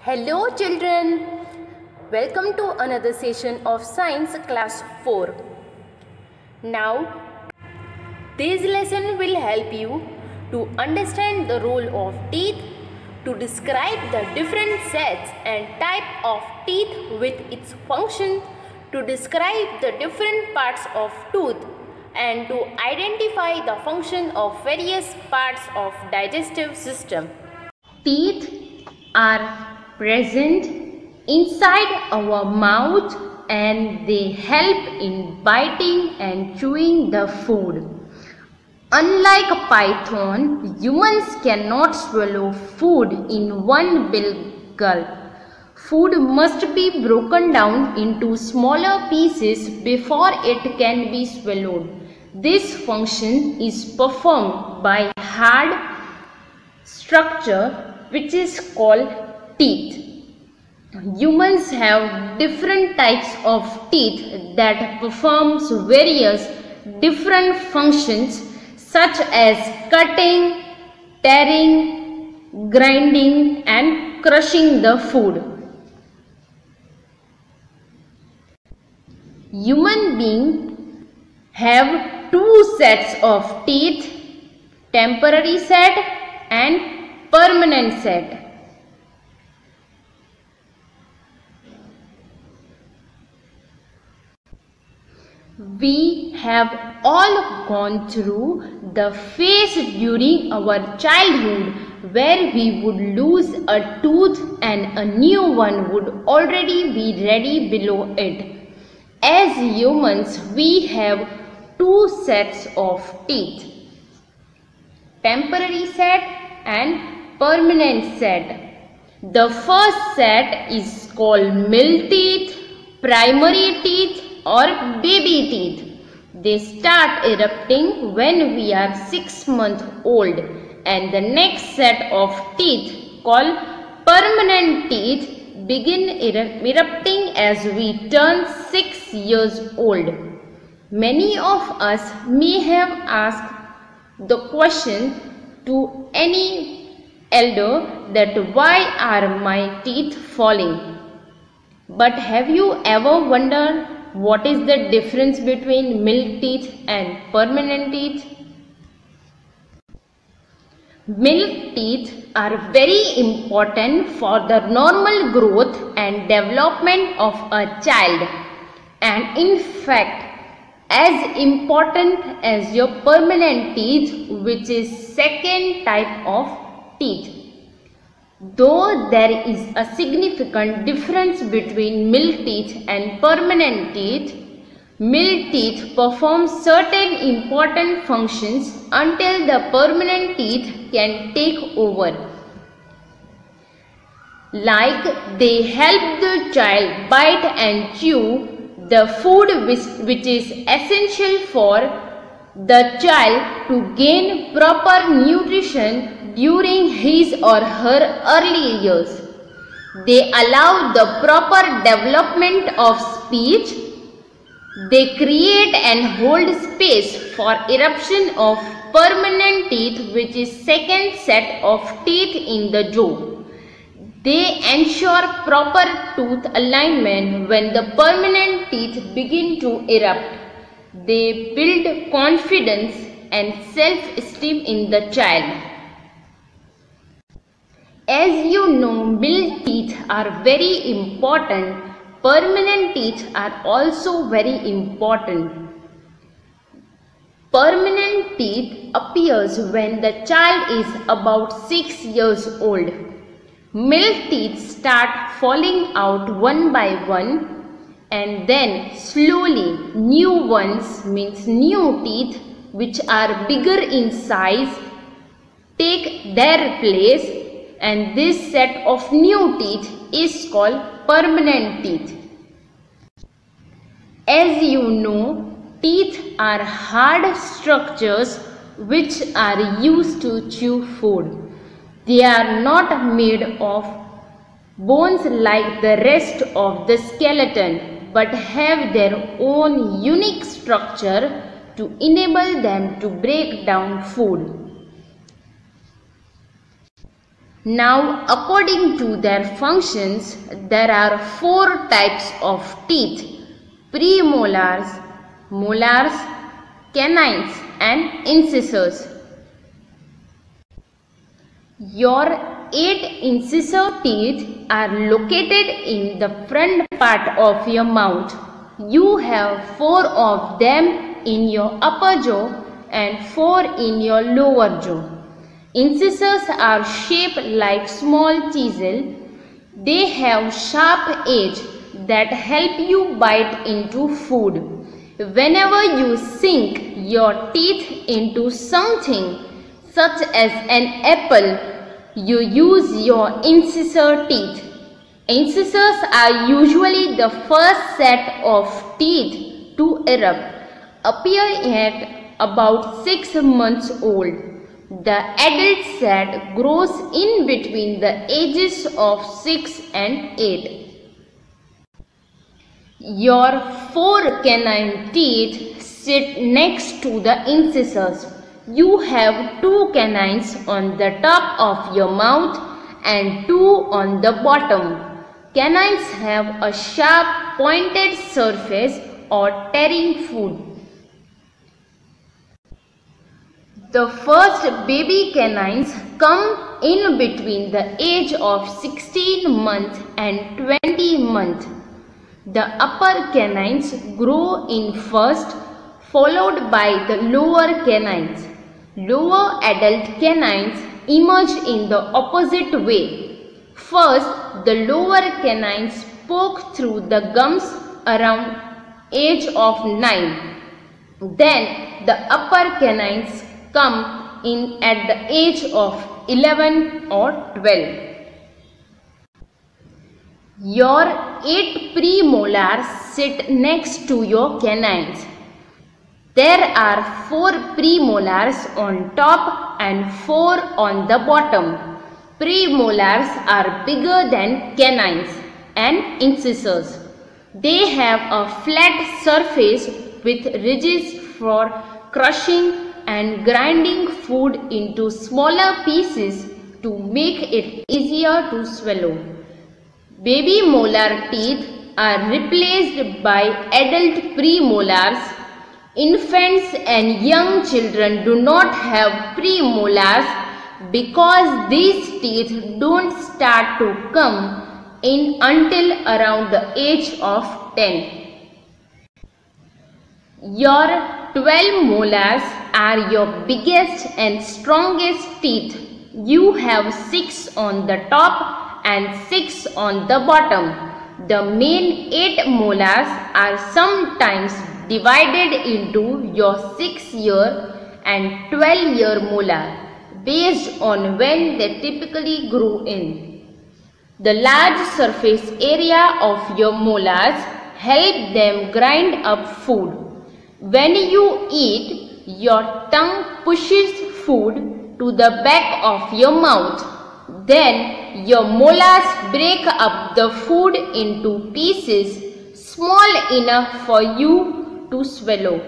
Hello children, welcome to another session of Science Class 4. Now, this lesson will help you to understand the role of teeth, to describe the different sets and type of teeth with its function, to describe the different parts of tooth, and to identify the function of various parts of digestive system. Teeth are present inside our mouth and they help in biting and chewing the food. Unlike a python, humans cannot swallow food in one big gulp. Food must be broken down into smaller pieces before it can be swallowed. This function is performed by hard structure which is called teeth. Humans have different types of teeth that performs various different functions such as cutting, tearing, grinding and crushing the food. Human beings have two sets of teeth, temporary set and permanent set. We have all gone through the phase during our childhood where we would lose a tooth and a new one would already be ready below it. As humans, we have two sets of teeth, temporary set and permanent set. The first set is called milk teeth, primary teeth or baby teeth. They start erupting when we are 6 months old, and the next set of teeth called permanent teeth begin erupting as we turn 6 years old. Many of us may have asked the question to any elder that why are my teeth falling? But have you ever wondered what is the difference between milk teeth and permanent teeth? Milk teeth are very important for the normal growth and development of a child, and in fact as important as your permanent teeth, which is second type of teeth. Though there is a significant difference between milk teeth and permanent teeth, milk teeth perform certain important functions until the permanent teeth can take over. Like they help the child bite and chew the food which is essential for the child to gain proper nutrition during his or her early years. They allow the proper development of speech. They create and hold space for eruption of permanent teeth, which is second set of teeth in the jaw. They ensure proper tooth alignment when the permanent teeth begin to erupt. They build confidence and self-esteem in the child. As you know, milk teeth are very important. Permanent teeth are also very important. Permanent teeth appears when the child is about 6 years old. Milk teeth start falling out one by one, and then slowly new ones, means new teeth which are bigger in size, take their place, and this set of new teeth is called permanent teeth. As you know, teeth are hard structures which are used to chew food. They are not made of bones like the rest of the skeleton, but have their own unique structure to enable them to break down food. Now, according to their functions, there are 4 types of teeth: premolars, molars, canines and incisors. Your 8 incisor teeth are located in the front part of your mouth. You have 4 of them in your upper jaw and 4 in your lower jaw. Incisors are shaped like small chisel. They have sharp edge that help you bite into food. Whenever you sink your teeth into something such as an apple, you use your incisor teeth. Incisors are usually the first set of teeth to erupt, appearing at about 6 months old. The adult set grows in between the ages of 6 and 8. Your 4 canine teeth sit next to the incisors. You have 2 canines on the top of your mouth and 2 on the bottom. Canines have a sharp pointed surface or tearing food. The first baby canines come in between the age of 16 months and 20 months. The upper canines grow in first, followed by the lower canines. Lower adult canines emerge in the opposite way. First, the lower canines poke through the gums around age of 9. Then the upper canines come in at the age of 11 or 12. Your 8 premolars sit next to your canines. There are 4 premolars on top and 4 on the bottom. Premolars are bigger than canines and incisors. They have a flat surface with ridges for crushing and grinding food into smaller pieces to make it easier to swallow. Baby molar teeth are replaced by adult premolars. Infants and young children do not have premolars because these teeth don't start to come in until around the age of 10. Your 12 molars are your biggest and strongest teeth. You have 6 on the top and 6 on the bottom. The main 8 molars are sometimes divided into your 6-year and 12-year molar based on when they typically grow in. The large surface area of your molars help them grind up food. When you eat, your tongue pushes food to the back of your mouth. Then your molars break up the food into pieces small enough for you to swallow.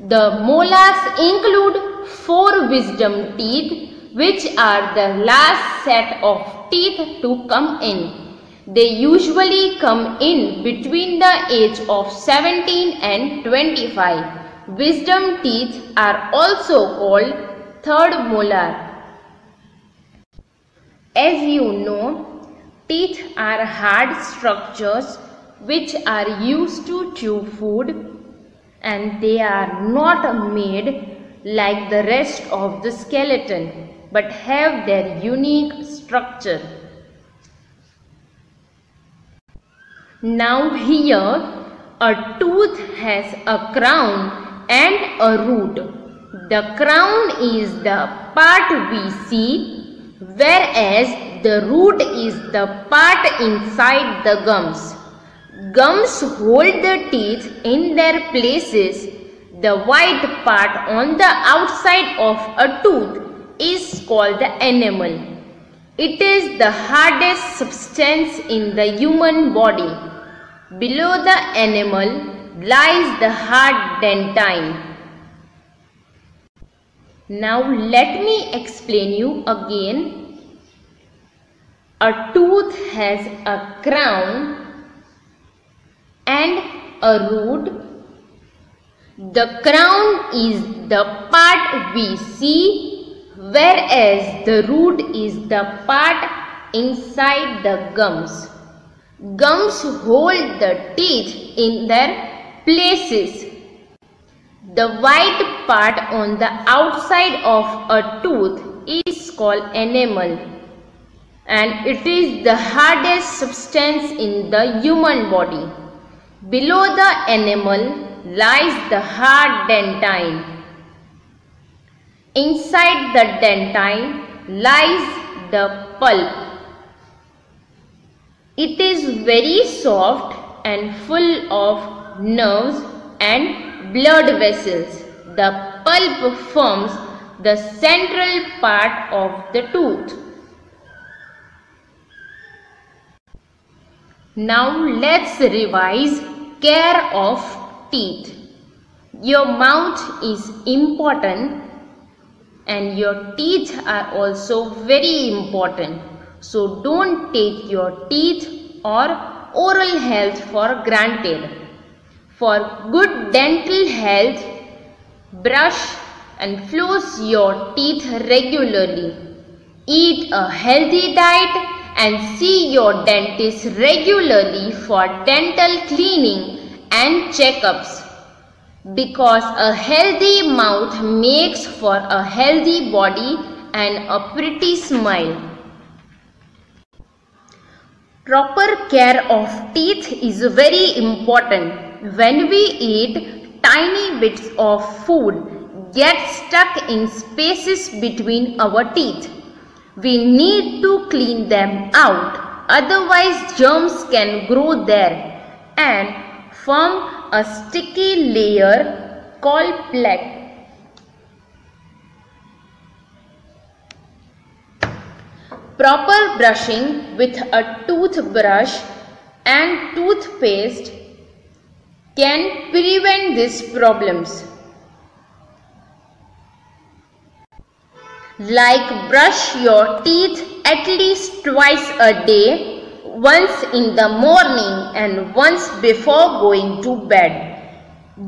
The molars include 4 wisdom teeth, which are the last set of teeth to come in. They usually come in between the age of 17 and 25. Wisdom teeth are also called third molar. As you know, teeth are hard structures which are used to chew food, and they are not made like the rest of the skeleton but have their unique structure. Now here a tooth has a crown and a root. The crown is the part we see, whereas the root is the part inside the gums. Gums hold the teeth in their places. The white part on the outside of a tooth is called the enamel. It is the hardest substance in the human body. Below the enamel lies the hard dentine. Now let me explain you again. A tooth has a crown and a root. The crown is the part we see, whereas the root is the part inside the gums. Gums hold the teeth in their places. The white part on the outside of a tooth is called enamel, and it is the hardest substance in the human body. Below the enamel lies the hard dentine. Inside the dentine lies the pulp. It is very soft and full of nerves and blood vessels. The pulp forms the central part of the tooth. Now let's revise care of teeth. Your mouth is important and your teeth are also very important. So don't take your teeth or oral health for granted. For good dental health, brush and floss your teeth regularly. Eat a healthy diet and see your dentist regularly for dental cleaning and checkups. Because a healthy mouth makes for a healthy body and a pretty smile. Proper care of teeth is very important. When we eat, tiny bits of food get stuck in spaces between our teeth. We need to clean them out, otherwise germs can grow there and form a sticky layer called plaque. Proper brushing with a toothbrush and toothpaste can prevent these problems. Like brush your teeth at least twice a day, once in the morning and once before going to bed.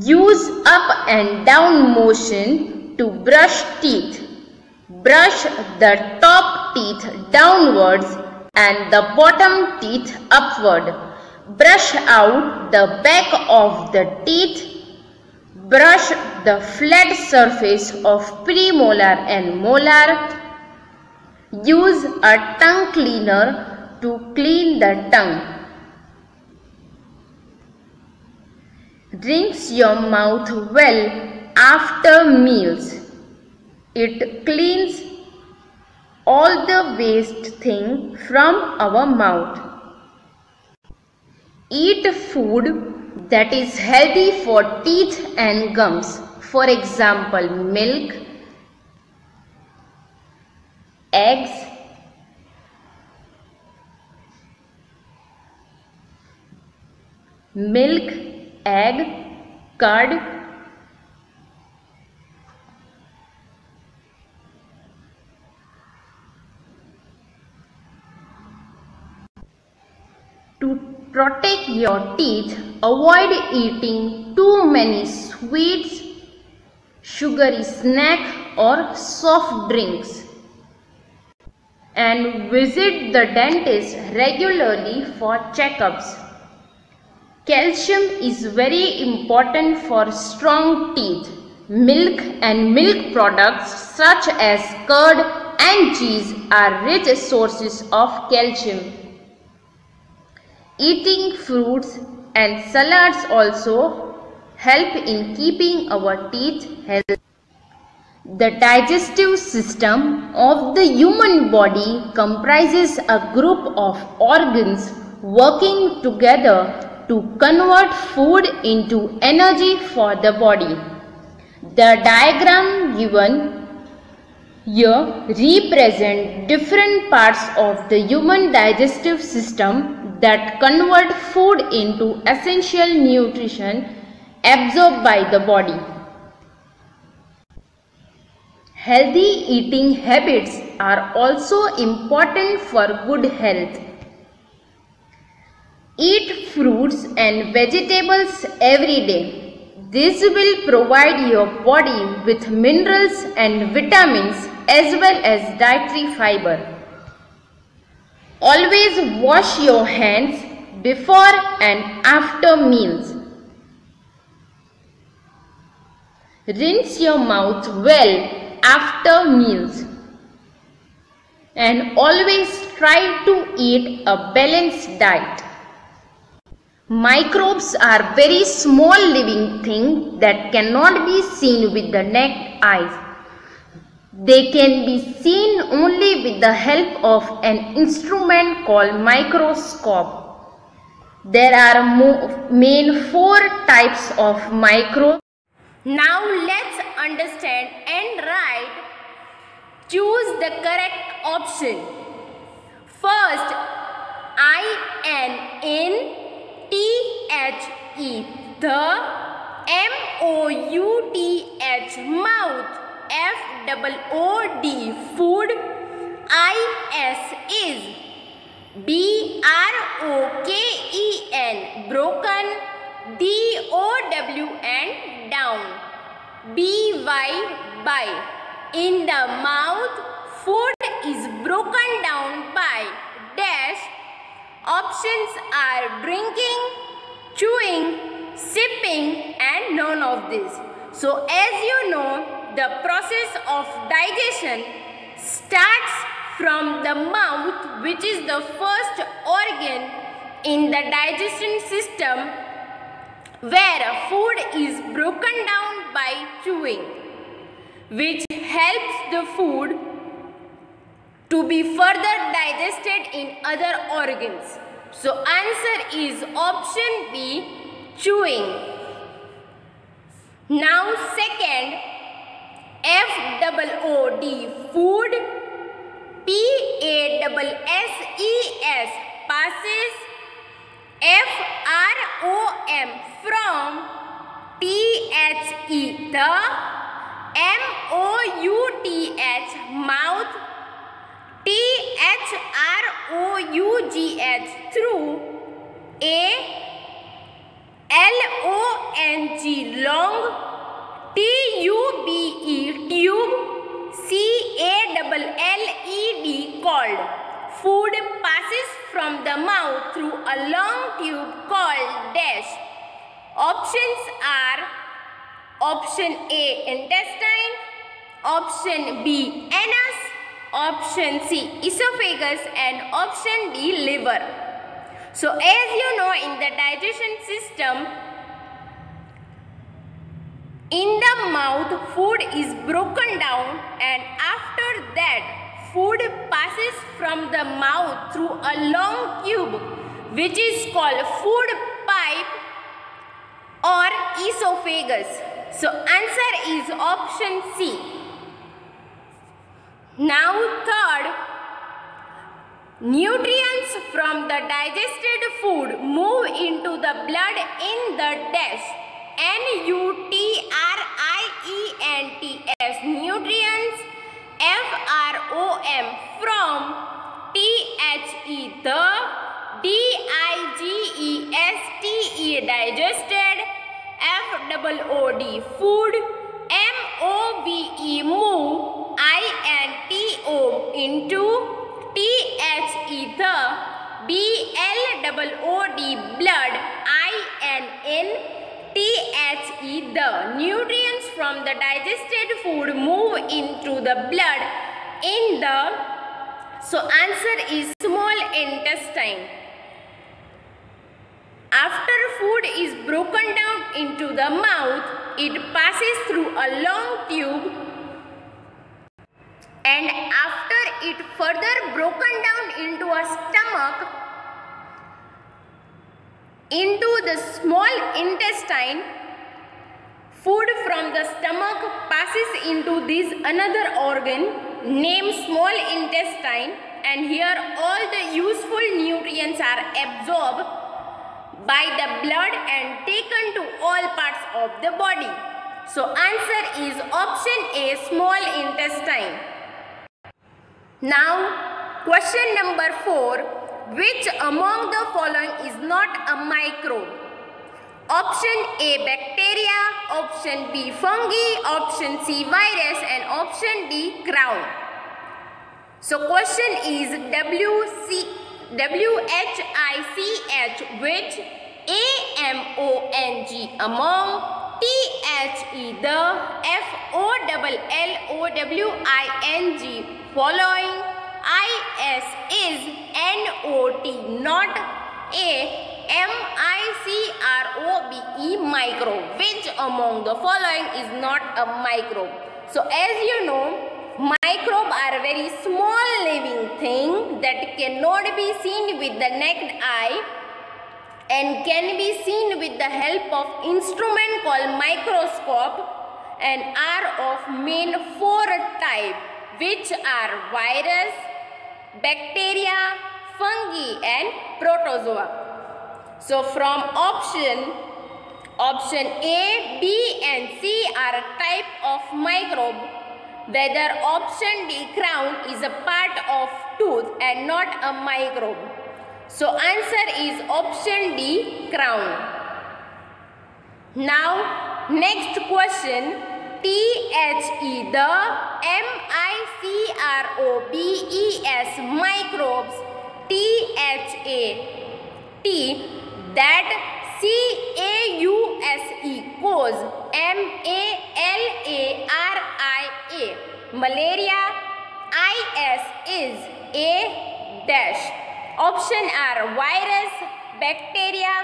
Use up and down motion to brush teeth. Brush the top teeth downwards and the bottom teeth upward. Brush out the back of the teeth. Brush the flat surface of premolar and molar. Use a tongue cleaner to clean the tongue. Rinse your mouth well after meals. It cleans all the waste thing from our mouth. Eat food that is healthy for teeth and gums. For example, milk, eggs, egg, curd, to protect your teeth, avoid eating too many sweets, sugary snack or soft drinks. And visit the dentist regularly for checkups. Calcium is very important for strong teeth. Milk and milk products such as curd and cheese are rich sources of calcium. Eating fruits and salads also help in keeping our teeth healthy. The digestive system of the human body comprises a group of organs working together to convert food into energy for the body. The diagram given here represents different parts of the human digestive system that convert food into essential nutrition absorbed by the body. Healthy eating habits are also important for good health. Eat fruits and vegetables every day. This will provide your body with minerals and vitamins as well as dietary fiber. Always wash your hands before and after meals. Rinse your mouth well after meals. And always try to eat a balanced diet. Microbes are very small living things that cannot be seen with the naked eyes. They can be seen only with the help of an instrument called microscope. There are main 4 types of microbes. Now let's understand and write. Choose the correct option. First, I-N-T-H-E, the M-O-U-T-H, mouth, F-O-O-D, food, I-S is B-R-O-K-E-N, broken, D-O-W-N, down, B-Y, by. In the mouth, food is broken down by dash. Options are drinking, chewing, sipping, and none of this. So as you know, the process of digestion starts from the mouth, which is the first organ in the digestion system, where food is broken down by chewing, which helps the food to be further digested in other organs. So answer is option B, chewing. Now second, F-O-O-D, food, P-A-S-S-E-S, passes, F-R-O-M, from, T-H-E, the, M-O-U-T-H, mouth, T-H-R-O-U-G-H, through, A-L-O-N-G, long, T-U-B-E, tube, C-A-L-L-E-D, called. Food passes from the mouth through a long tube called dash. Options are option A, intestine, option B, anus, option C, esophagus, and option D, liver. So as you know, in the digestion system, in the mouth, food is broken down, and after that, food passes from the mouth through a long tube, which is called food pipe or esophagus. So answer is option C. Now third, nutrients from the digested food move into the blood in the dash. N-U-T-R-I-E-N-T-S, nutrients, F-R-O-M, from, T-H-E, the, D-I-G-E-S-T-E, digested, F-O-O-D, food, M-O-V-E, move, I-N-T-O, into, T-H-E, the, B-L-O-O-D, blood, I-N-N-T-H-E, the. Nutrients from the digested food move into the blood in the, so answer is small intestine. After food is broken down into the mouth, it passes through a long tube, and after it further broken down into a stomach, into the small intestine, food from the stomach passes into this another organ named small intestine, and here all the useful nutrients are absorbed by the blood and taken to all parts of the body. So answer is option A, small intestine. Now question number 4. Which among the following is not a microbe? Option A, bacteria, option B, fungi, option C, virus, and option D, crown. So question is WHICH, which AMONG, among, THE, the, FOLLOWING, following, IS is NOT, not MICROBE, microbe. Which among the following is not a microbe? So as you know, microbes are a very small living thing that cannot be seen with the naked eye and can be seen with the help of instrument called microscope, and are of main 4 types, which are virus, bacteria, fungi, and protozoa. So from option A, B, and C are a type of microbe, whether option D, crown, is a part of tooth and not a microbe. So answer is option D, crown. Now next question, THE, the, MICROBES, microbes, THAT, that, CAUSE, cause, MALARIA, malaria, IS is A dash. Option are virus, bacteria,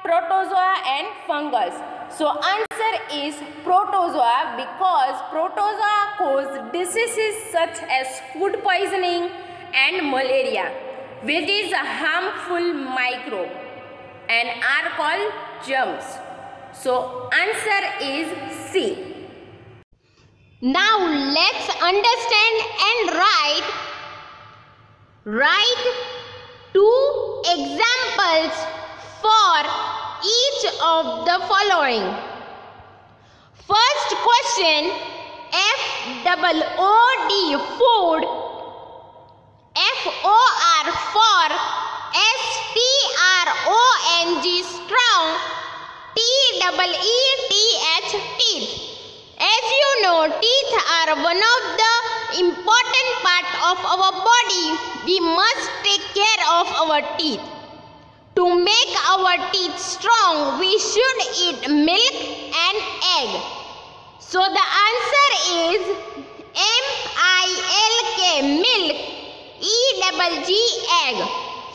protozoa, and fungus. So answer is protozoa, because protozoa cause diseases such as food poisoning and malaria, which is a harmful microbe and are called germs. So answer is C. Now let's understand and write 2 examples for each of the following. First question, FOOD, food, FOR for, STRONG, strong, TEETH, teeth. As you know, teeth are one of the important part of our body. We must take care of our teeth. To make our teeth strong, we should eat milk and egg. So the answer is MILK, milk, EGG, egg.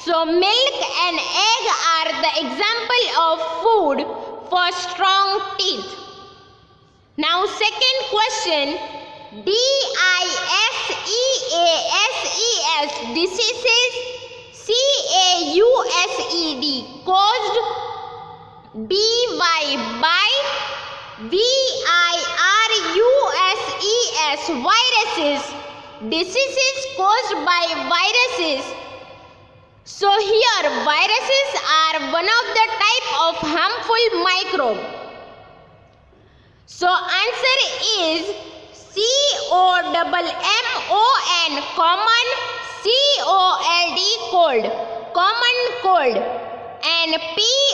So milk and egg are the example of food for strong teeth. Now second question, DISEASES, diseases, CAUSED, caused, BY, by, VIRUSES, viruses, diseases caused by viruses. So here viruses are one of the type of harmful microbe. So answer is COMMON, common, COLD, cold, common cold, and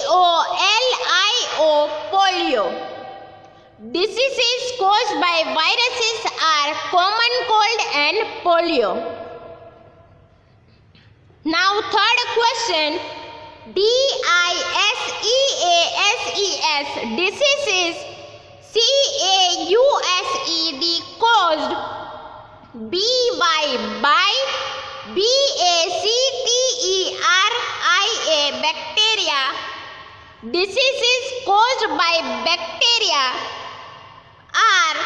POLIO, polio. Diseases caused by viruses are common cold and polio. Now third question, DISEASES, diseases, CAUSED, caused, BY, by, BACTERIA, bacteria. Diseases caused by bacteria are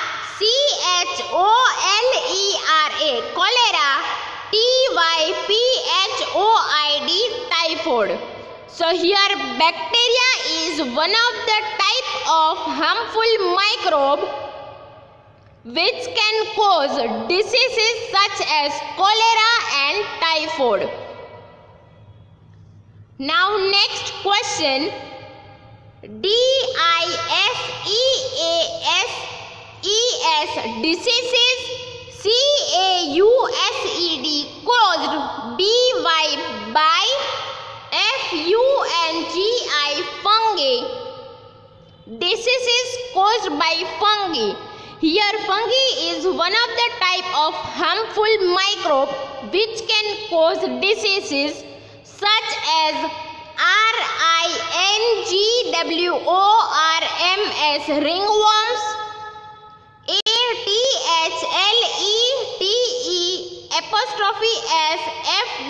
CHOLERA, cholera, TYPHOID, typhoid. So here bacteria is one of the type of harmful microbe which can cause diseases such as cholera and typhoid. Now next question, DISEASES diseases, CAUSED caused, DY by FUNGI fungi, diseases caused by fungi. Here fungi is one of the type of harmful microbe which can cause diseases such as RINGWORMS ringworms,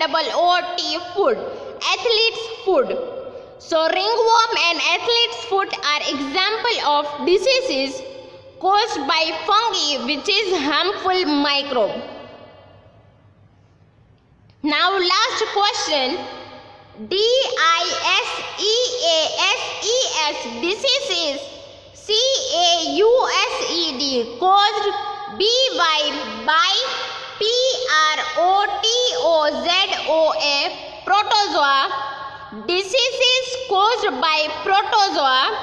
ATHLETE'S foot, athlete's foot. So ringworm and athlete's foot are example of diseases caused by fungi, which is harmful microbe. Now last question. DISEASES diseases, CAUSED caused, BY by PROTOZOA protozoa, diseases caused by protozoa,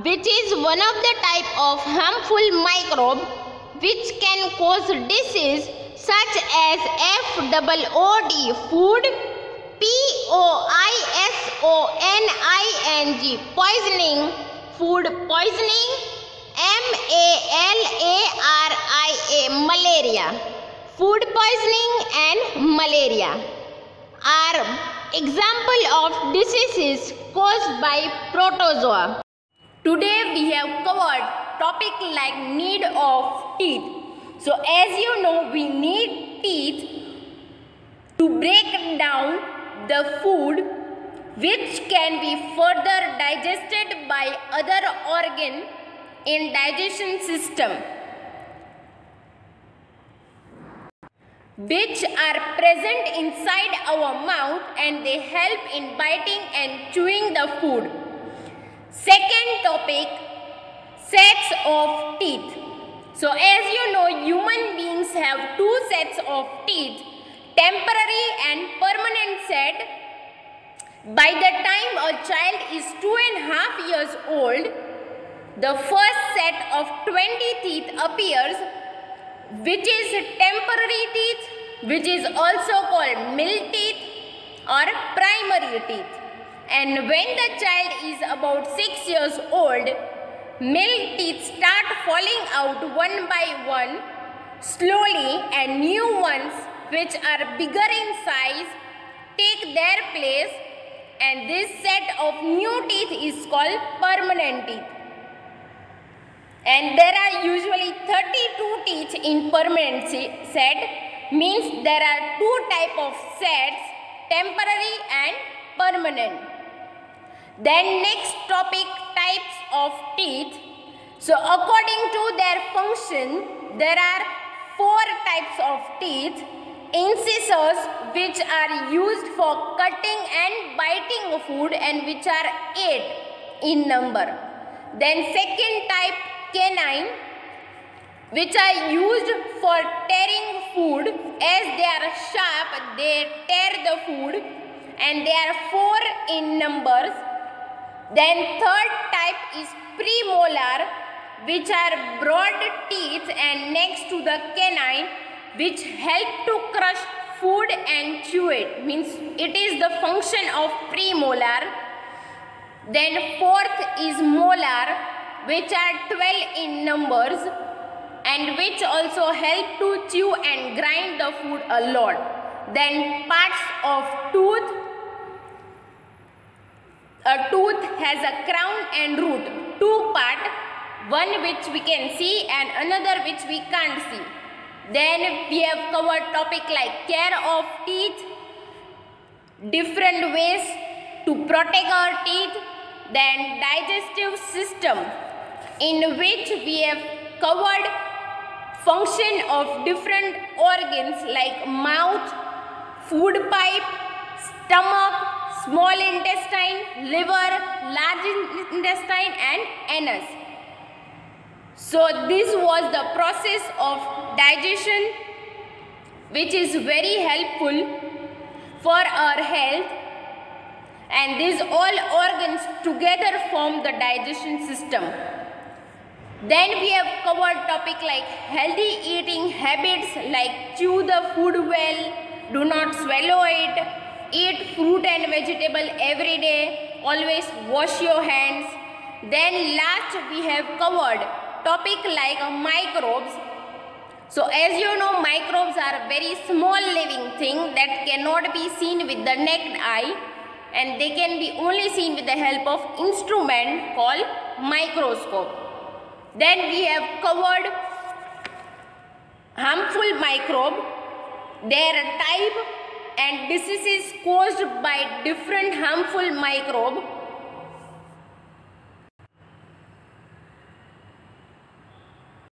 which is one of the type of harmful microbe which can cause disease such as FOOD, food, POISONING, poisoning, food poisoning, MALARIA, malaria. Food poisoning and malaria are example of diseases caused by protozoa. Today we have covered topic like need of teeth. So as you know, we need teeth to break down the food which can be further digested by other organ in digestion system, which are present inside our mouth, and they help in biting and chewing the food. Second topic, sets of teeth. So as you know, human beings have two sets of teeth, temporary and permanent set. By the time a child is 2.5 years old, the first set of 20 teeth appears, which is temporary teeth, which is also called milk teeth or primary teeth. And when the child is about 6 years old, milk teeth start falling out one by one slowly, and new ones which are bigger in size take their place, and this set of new teeth is called permanent teeth. And there are usually 32 teeth in permanent set, means there are two type of sets, temporary and permanent. Then next topic, types of teeth. So according to their function, there are 4 types of teeth. Incisors, which are used for cutting and biting food, and which are 8 in number. Then second type, canine, which are used for tearing food. As they are sharp, they tear the food, and they are 4 in numbers. Then third type is premolar, which are broad teeth and next to the canine, which help to crush food and chew it, means it is the function of premolar. Then fourth is molar, which are 12 in numbers, and which also help to chew and grind the food a lot. Then parts of tooth. A tooth has a crown and root, 2 parts, one which we can see and another which we can't see. Then we have covered topic like care of teeth, different ways to protect our teeth, then digestive system, in which we have covered function of different organs like mouth, food pipe, stomach, small intestine, liver, large intestine and anus. So this was the process of digestion, which is very helpful for our health. and these all organs together form the digestion system. Then we have covered topic like healthy eating habits like chew the food well, do not swallow it, eat fruit and vegetable every day, always wash your hands. Then last we have covered topic like microbes. So as you know, microbes are very small living thing that cannot be seen with the naked eye, and they can be only seen with the help of instrument called microscope. Then we have covered harmful microbe, their type and diseases caused by different harmful microbe.